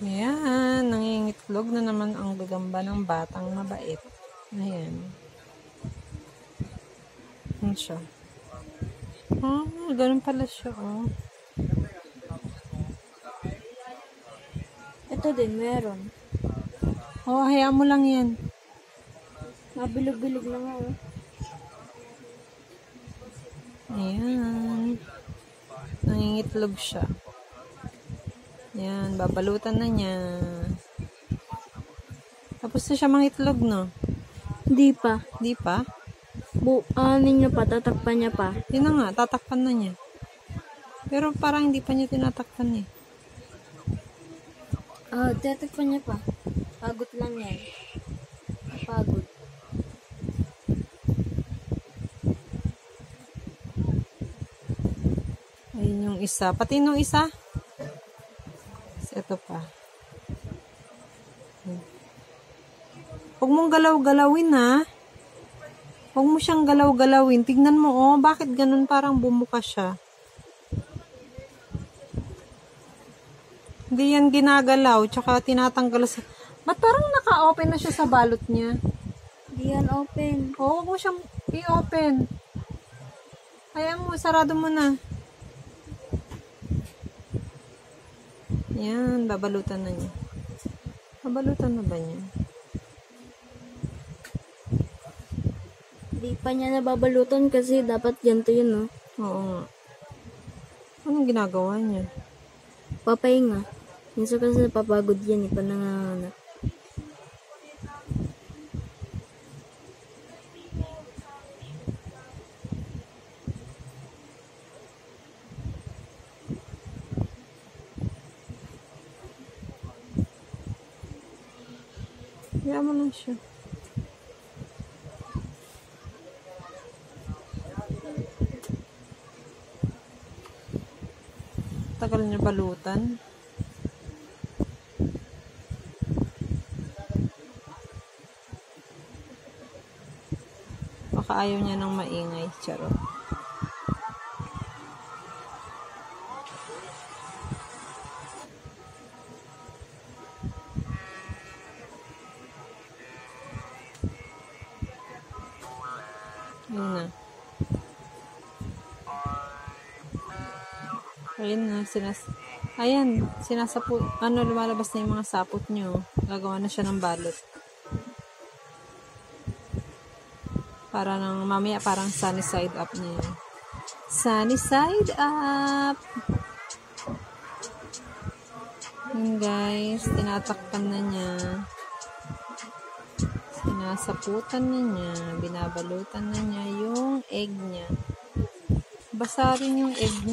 Ayan, nangingitlog na naman ang gagamba ng batang mabait. Ayan. Ayan siya. Oh, ganun pala siya, oh. Ito din, meron. Oh, hayaan mo lang yan. Mabilog-bilog na nga, oh. Ayan. Nangingitlog siya. Ayan, babalutan na niya. Tapos na siya mangitlog, no? Hindi pa. Di pa? Niya pa, tatakpan niya pa. Yun na nga, tatakpan na niya. Pero parang hindi pa niya tinatakpan eh. Tatakpan niya pa. Pagod lang yan. Pagod. Ayun yung isa. Pati nung isa. Ito pa. Huwag mong galaw-galawin, ha? Huwag mo siyang galaw-galawin. Tignan mo, oh. Bakit ganun parang bumuka siya? Hindi yan ginagalaw. Tsaka tinatanggal sa... Ba't parang naka-open na siya sa balot niya? Hindi yan open. Oh, huwag mo siyang i-open. Hayaan mo, sarado mo na. Yan, babalutan na niya. Babalutan na ba niya? Hindi pa niya nababalutan kasi dapat ganito yun, no? Oo nga. Anong ginagawa niya? Papahinga. Minsan kasi napapagod yan, pananganganak. Hayaan mo lang siya. Tagal niya balutan. Baka ayaw niya ng maingay. Charot. Ayun na. Ayun na. Ayan. Sinasapo. Lumalabas na yung mga sapot nyo. Gagawa na siya ng balot. Para nang mamaya parang sunny side up na yun. Sunny side up! Yun guys. Tinatakpan na niya. Sinasaputan na niya. Binabalutan na niya yung egg niya. Basa rin yung egg niya.